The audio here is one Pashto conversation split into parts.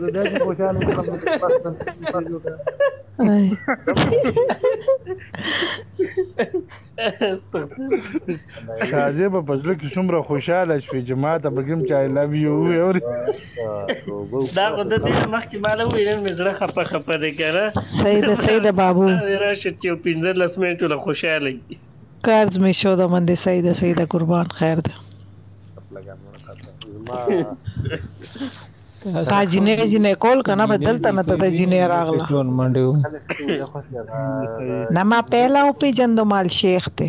زه داسې خوشحاله وم شازیه به په زړه کې څومره خوشحاله شوې چې ما ته به کوم چې آی لو یو ووایې دا خو د دې نه مخکې ما له وویل مې زړه خفه دی که نه صحیح ده بابو راشه چې یو 15 منټو له خوشحاله وي کارز می شو ده من دې صحیح ده قربان خیر ده تا جینې کول کنه بدلته نه ته جینې راغله نه ما پهلا او پیجندو مال شیخ ته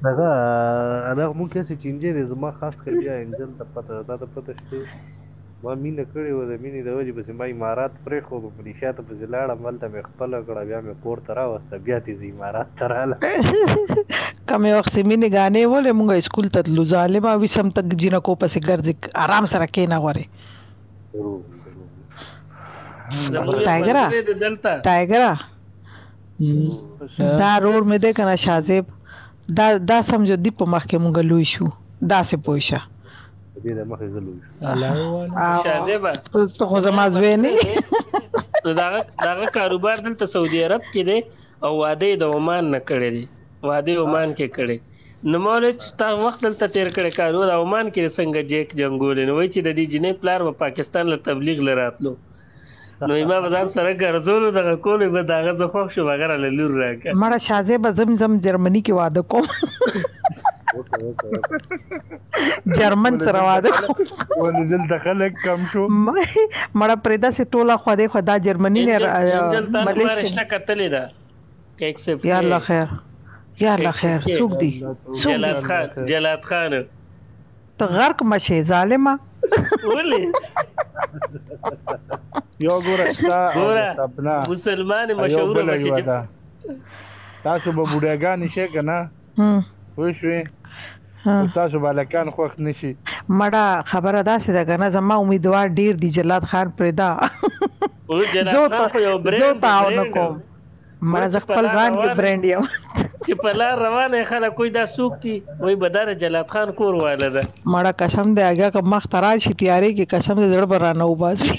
دغه مونږ کیسې چینجې دي زما خاص کر بیا انجل ته پته دا ته پته شته ما مینه کړې وه د مینې د وجې پسې ما امارات پرېښودو ملیشیا ته پسې لاړم هلته مې خپله کړه بیا مې کور ته راوسته بیا تېزه امارات ته راغله کمې وخت مینې ګانې ولې مونږ اسکول ته تلو ظالمه ویسم تک جینکو پسې ګرځې آرام سره کښېنه غورې ټایګره دا روډ مې دی که نه شازیب دا سمجھو دی په مخکې مونږ لوی شو داسې پوه شه شازیبه ته خو زما زوی نه نو دغه کاروبار دلته سعودي عرب کې دی او واده یې د عمان نه کړی دی واده یې عمان کې کړی نو ما ویل چې تا وخت دلته تېر کړی کارو د عمان کې څنګه جیک جنګولې نو وایي چې د دې جینۍ پلار به پاکستان له تبلیغ له راتلو نو ما به ځان سره ګرځولو دغه کولو به د هغه زه خوښ شوم هغه راله لور راکړه مړه شازیبه زم جرمني کې واده کوم جرمن سره واده ولې دلته خلک کم شو مړه پرېدا سي ټوله خو دا جرمني نه ملیشیا کتلې ده یا الله خیر څوک دی جلات خان ته غرق مشه ظالمه ولې یو ګوره مسلمان مشهور بشي تاسو به بوډاګانې شئ که نه پوه شوې تاسو به هلکان خوښ نه شي مړه خبره داسې ده که نه زما امیدوار ډېر دي جلات خان پرېدا زه تعاون کوم مړه زه خپل ځان کې برینډ یم چې په لار روانه خلک کوئی دا څوک دي وایي به دا د جلات خان کور واله ده مړه قسم دی هغه که مخ ته راشي تیارې کې قسم دی زړه به رانه وباسي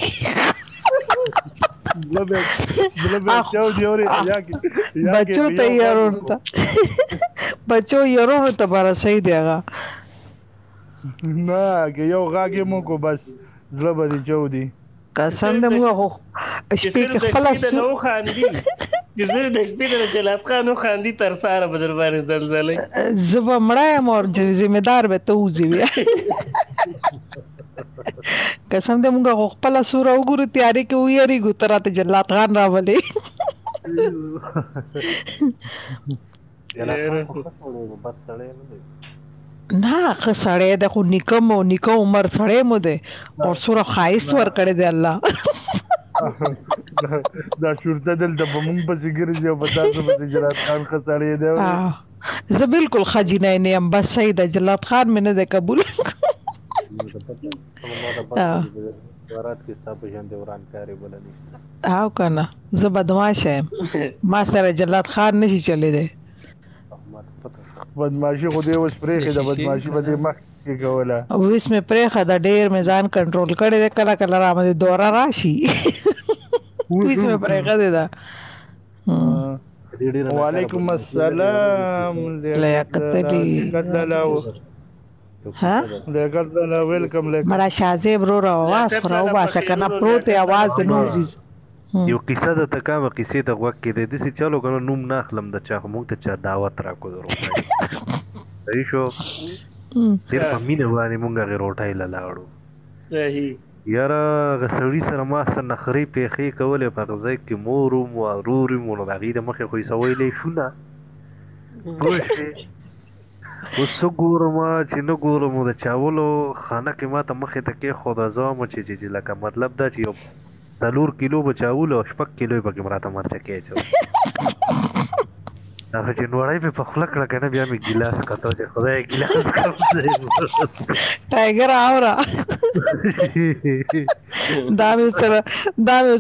بچو ته یارونو ته به رسۍ دی هغه نه که یو غږ یې مو کو بس زړه به دې چودي قسم دی موږ خو شپې کې خپله چې زه د شپې د جلات خان وخاندي تر سهاره به در باندې زلزلې زه به مړه یم او ذمهدار به ته وځې بیا قسم دی موږ خو خپله سوره وګورو تیارې کې ویریږو ته راته جلات خان راولې نه ښه سړی دی خو نیکه عمر سړی مو دی او سوره ښایست ورکړی دی الله دا شورته دلته به مونږ پسې ګرځي او په تاسو پسې جلات خان ښه سړی دی زه بالکل ښه جینۍ نه یم بس صحیح ده جلات خان مې نه دی قبول او که نه زه بدماشه یم ما سره جلات خان نشي چلېدی بدماشي خو دې اوس پرېښې ده بدماشي به دې مخکې کوله اوس مې پرېښه ده ډېر مې ځان کنټرول کړی دی کله کله را باندې دوره راشي اوس مې پرېښدې ده وعلیکم السلام ویلکم مړه شازیب رو آواز خو راوباسه که نه پروت دی آواز نه وځي یو کیسه د تکامه کیسې د غوږ کې دی داسې چلو که نه نوم نه اخلم د چا خو موږ ته چا دعوت راکړو د روټۍ صحیح شو ډېر په مینه باندې موږ هغې روټۍ له لاړو صحیح یاره هغه سړي سره ما سره نخرې پیښې کولې په هغه ځای کې مور وم او ورور وم نو د هغې د مخې خو یې څه ویلی شو نه پوه شوې اوس څه ګورم چې نه ګورم د چاولو خانه کې ما ته مخې ته کېښوده زه وم چې لکه مطلب دا چې یو 4 کیلو به چاول او 6 کیلو یې پکې راته مرچکې اچول هغه چې نوړی مې په خوله کړه که نه بیا مې ګیلاس کتو چې خدای ګیلاس کم ټایګر اورا دا مې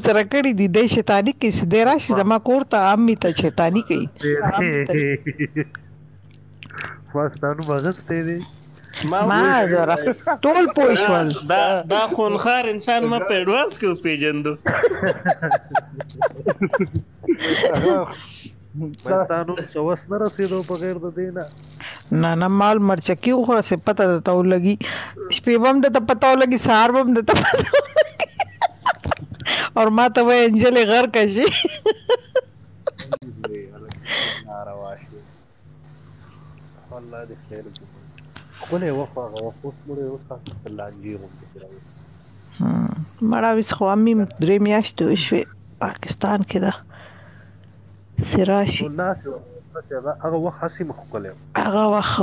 سره کړي دي دی شیطاني کوي دی راشي زما کور ته امي ته شیطاني کوي ما ستا نوم اخیستی دی ما زره ټول پوه شول دا خونخوار انسان ما په اډوانس کې وپېژندو پښتانو سوس نه رسیدو په غیر د دینه نه مال مرچکی خو څه پته ده ولګي شپې بم د پته ولګي سهار بم د پته اور ما ته وای انجل غر کشي ناروا شي والله دې خیر وکړي کوله وخت هغه وخت اوس مړ اوس تاسو لانجی هم راوي مړه وس خو امي درې میاشتې شوې پاکستان کې ده سراشي الناس هغه وخت حسي مخکله هغه وخت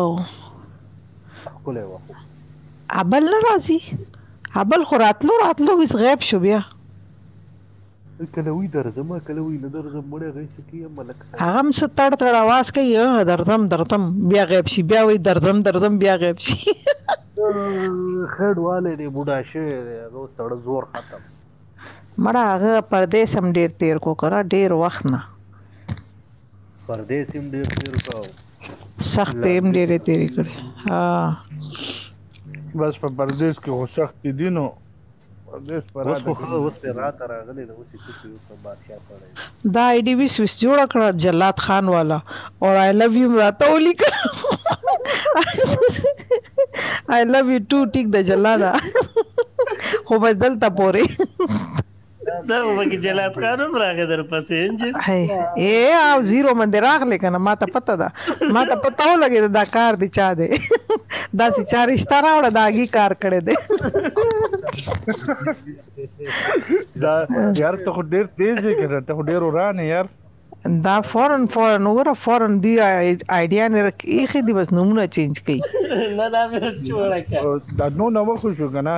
ابل نه راځي ابل خو راتلو وس غیب شو بیا کله وی درځم کله وی نه درځم مړ غیس کی ملک هغه هم ستړ आवाज کوي درځم بیا غیب شي بیا وی درځم بیا غیب شي خړواله دی بوډا شه هغه ستړ زور ختم مړه هغه پردیس هم ډیر تیر کو کرا ډیر وخت نه پردیس هم ډیر تیر کو سخت هم ډیر تیر کړي ها بس په پردیس کې هو سخت دي نو پردیس پر اوس په رات راغلي نو چې څه په بادشاہ پړای دا آی ډی وی سويس جوړ کړ جلات خان والا اور آی لو یو راته ولیک آی لو یو ټو ټیک د جلادا خو بدل تا پوره دا وګي جلات خانم راغی در پسې انجه اے او زیرو من راغله کنه ما ته پته ده ما ته پته ولګی دا کار دی چا دی دا چې چا رشتہ راوړه داګي کار کړي دی دا یار ته ډیر تیز دی کنه ته ډیر ورانه یار دا فورن وګوره دی آیډیا نه ایخي دی بس نمونه چینج کړي نه دا مې جوړه کړ دا نو خو شو کنه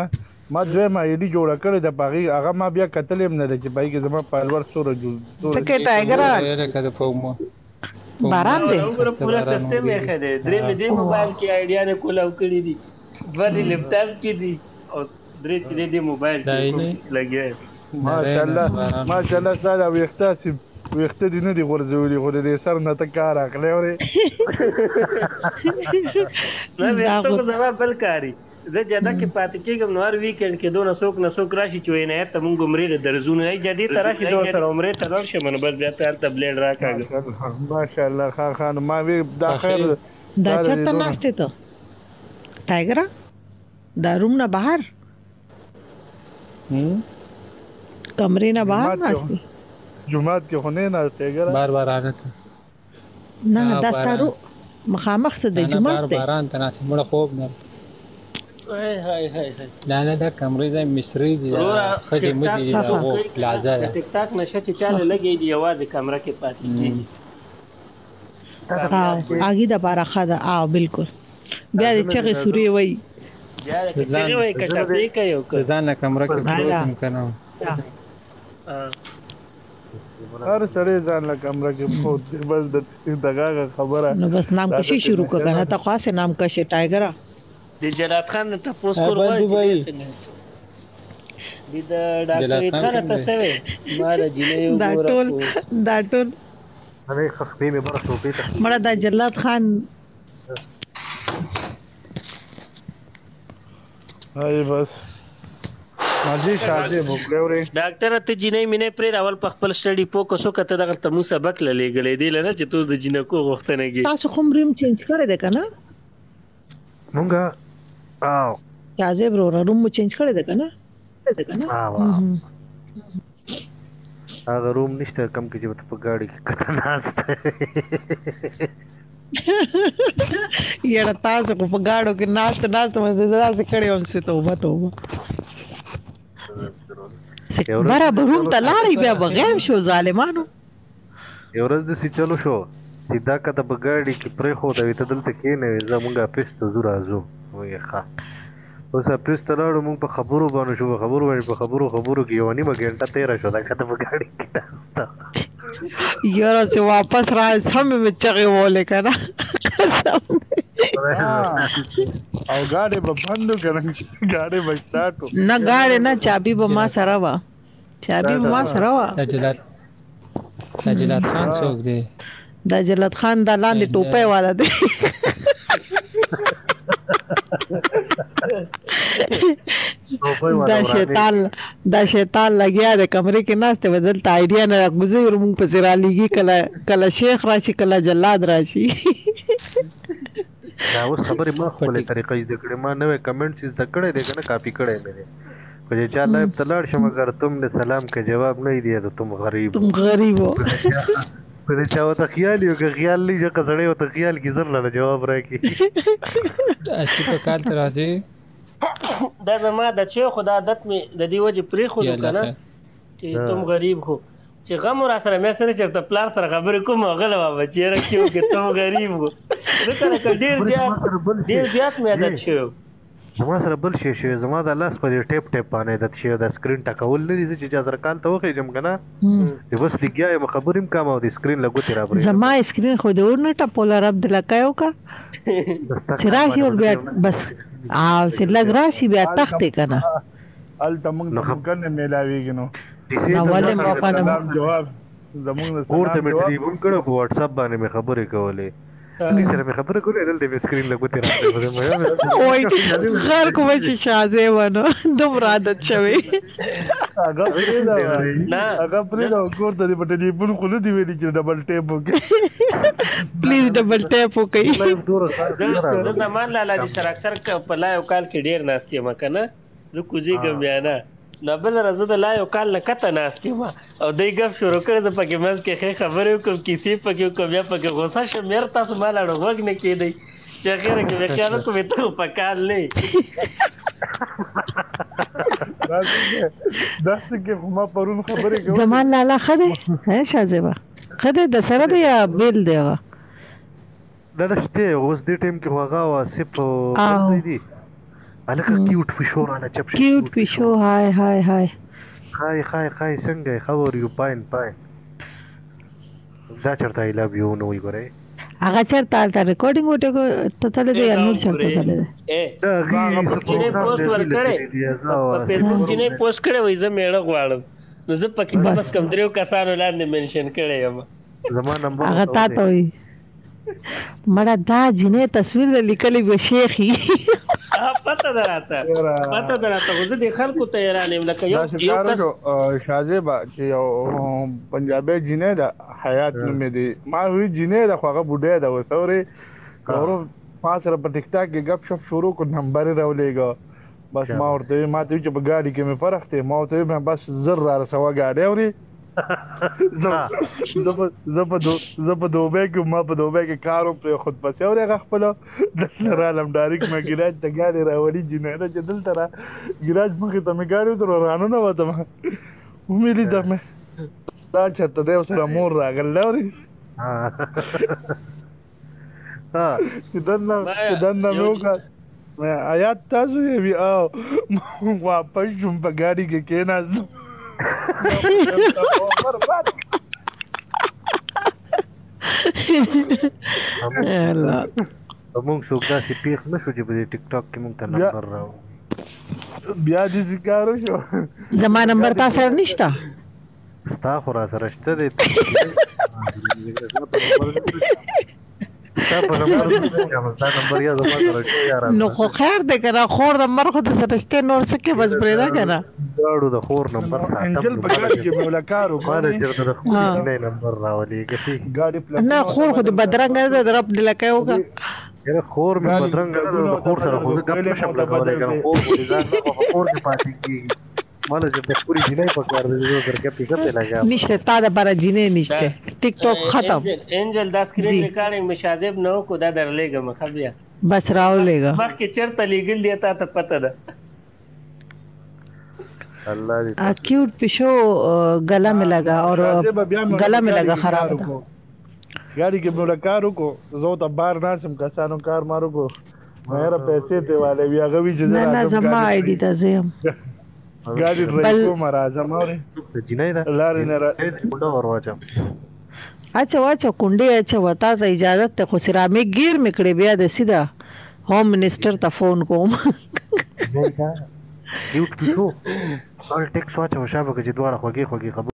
ما دوی ما ایډي جوړه کړې د باغی هغه ما بیا کتلې نه چې بای کې زما پالور سور جوړ څه کې ټایګر باران دی وګوره پورا سیستم یې خده درې مې دی موبایل کې آیډیا نه کولاو کړی دي دوی لپټاپ کې دي او درې چې دی موبایل کې لګي ماشاءالله ساده ویخته دي نه دي غورځولي خو دې سر نه ته کار اخلي اوري نه ویخته زما بل کاری زه جده کې پاتې کېږم نو هر ویکند کې دونه څوک نه څوک راشي چې عنایت ته مونږ عمرې له درزونه نه جدي ته راشي دو سره عمرې ته لاړ شم نو بس بیا ته هلته بلیډ راکاږه ماشاءالله خان ما وی دا خیر دا چېرته ناستې ته ټایګره دا روم نه بهر کمرې نه بهر ناستې جمعات کې خو نه ټایګره بار آنت نه دا ستارو مخامخ څه د جمعات ته باران ته ناستې مړه خوب نه هاي نه دا کمرې د مصری دي خدي مدي هغه پلازا ده ټیک ټاک نشه چې چاله لګي دی یوازې کمره کې پاتې کیږي اګي د بارا خدا بالکل بیا د چغې سوري وای بیا د چغې وای کټه پی کوي ځان کمره کې پروت کنه هر سړی ځان له کمره کې پروت بس دغه خبره نو بس نام کشي شروع کړه ته خاصه نام کشي ټایګر د جلات خان ته پوس کور وای د ډاکټر خان ته سوي ما د جنې وګوره دا ټول هغه خفې مې بره شو پیته مړه د جلات خان هاي بس ماجي شاده وګورې ډاکټر ته جنې مینه پر اول په خپل سټډي فوکس وکړه دغه ته مو سبق لګلې دی لنه چې تاسو د جنکو غوښتنه کې تاسو کوم ریم چینج کړی دی کنه مونږه او یازه برو روم چینج کړی دی کنه هغه روم نشته کم کې چې په گاډي کې کته ناشته یاره تاسو په گاډو کې ناشته مزه تاسو کړی هم څه توبه برابر روم ته لاړې بیا بغیر شو ظالمانو یو ورځ د سې چلو شو چې دا کته په ګاډي کې پرې خو دا وي ته دلته کېنه زمونږه پېسته زو راځو وایي ښه اوس پېسته لاړو مونږ په خبرو باندې شو په خبرو کې یو نیمه ګنټه تېره شو دا کته په ګاډي کې ناسته یاره چې واپس را سم مې چغې وولې که نه او ګاډي به بندو که نه ګاډي به سټارټ نه ګاډي نه چابي به ما سره وه دا جلات خان څوک دی دا جلات خان دا لاندې ټوپۍ والا دی دا شیطان لګیا د کمرې کې ناشته بدل ته ایډیا نه راګوزي موږ په سره لګي کله شیخ راشي کله جلاد راشي دا اوس خبرې ما خپل طریقې زده کړې ما نوې کمنټس زده کړې دي کنه کاپی کړې مې په چا لایو ته لاړ شم اگر تم نے سلام کا جواب نہیں دیا تو تم غریب ہو پر چا وته خیال یو که خیال نه جو کسړې وته خیال کی زر له جواب راکې اسی په کال تر راځي دا زما د چې خدا عادت می د دې وجه پرې خو کنه چې تم غریب خو چې غم را سره مې سره چې پلار سره خبرې کوم غلې بابا چې راکیو کې تم غریب خو ذکر ډیر زیات مې عادت شو زما سره بل شي شي زما د لاس په ټیپ باندې د شي د سکرین ټکول نه دي چې جزر کال ته وخی جم کنه د بس لګیا یم خبرم کام او د سکرین لګوتی را بره زما سکرین خو د ورنه ټپول رب د لکایو کا سراحي اور بیا بس چې لګ راشي بیا تخته کنه ال تمنګ کنه ملاویږي نو نو ولې موقع نه جواب زمونږ اور ته مې ټلیفون کړو په واتس اپ باندې مې خبرې کولې سره مې خبره کولې دلته مې سکرین لګوتی راځي وای غر کوم چې شازه ونه دومره عادت شوی هغه پرې دا کور ته په ټلیفون خو نه دی ویلي چې ډبل ټیپ وکړي پلیز ډبل ټیپ وکړي زه زمان لاله دي سره اکثر په لایو کال کې ډیر ناستې ما کنه زه کوزي ګم بیانا نه بل راځه د لایو کال نه کته ناستې ما او دای غف شروع کړ زه پکې مز کې خبرې کوم کیسې پکې کوم بیا پکې غوسه شم مېر تاسو مال اړه وګ نه کېدی چې غیر کې وکړه ته ته په کال نه داسې کې ما پرون خبرې کوم زمان لاله خده هه شازبا خده د سره دی یا بیل دی دا شته اوس دې ټیم کې هغه واسف څه دي الکه کیوټ پښو را نه چپ کیوټ پښو هاي څنګه خبر یو پاین دا چرته ای لوف یو نو وګورئ هغه چرته ریکارډینګ وټه ته تل دی نو چرته تل دی دا غي پوسټ ورکړې په فیسبوک کې نه پوسټ کړې وای زه میړه غواړم نو زه پکې کم از کم دریو کسانو لاندې منشن کړې یم زما نمبر هغه تاسو وي مړه دا جنې تصویر لیکلې و شیخي پته دراته زه د خلکو تیاران یم لکه یو کس شازبا چې یو پنجابي جنې د حیات نومې دي ما وی جنې د خوغه بوډه د وسوري اورو ما سره په ټیک ټاک کې غپ شپ شروع کو نمبر راولېګا بس ما ورته ما ته چې په ګاډي کې مې فرق ته ما ته بس زر را سوا ګاډي اوري زه په دوبه کې ما په دوبه کې کارو په خود پسې اوري خپل د رالم ډایرک ما ګراج ته ګاډي راوړي جنې چې دلته را ګراج مخې ته مې ګاډي تر رانه نه وته امید ده مې دا چې ته سره مور راغله اوري دنه نو کا آیات تاسو یې او واپس شم په ګاډي کې کېناستم موږ څوک داسې پیښ نشو چې په ټیک ټاک کې موږ ته نمبر راو بیا دې ذکر شو زما نمبر تاسو سره نشته ستا خو را سره شته دی نو خو خیر دی کنه خور نمبر خو د سرشته نور سکه بس پرېدا کنه داړو د خور نمبر انجل په ګاډي کې مولکارو مال چرته د خور نه نمبر راولېږي ګاډي نه خور خو د بدرنګ نه د رب د لکایوګه یره خور مې بدرنګ نه د خور سره خو غپ شپ لګولې کنه خور دې ځان خو خور دې پاتې کیږي مال چې د پوری جنې په کار دې زو درکې پیګه لګا نشته تا د بار جنې نشته ټیک ټاک ختم انجل دا سکرین ریکارډینګ مشاذب نو کو دا درلېګم خبیا بس راولېګا مخکې چرته لګل دی ته پته ده الله دې اکیوټ پښو گلا میں لگا اور گلا میں لگا خراب تھا گاڑی کې مولکارو کو زو ته بار ناسم کسانو کار مارو کو مېره پیسې ته والے بیا غوي چې نه زما آی ډی ته زم ګاډي ډرایو کوم راځم اوري جنې دا لارې نه ډوډه ورواچم اچھا کونډه اچھا وتا ته اجازه ته خو سرامیک گیر میکړې بیا د سیده ہوم منسٹر ته فون کوم کیوټ پښو اور ټیکس واچو شابه چې دواړه خوږی خبر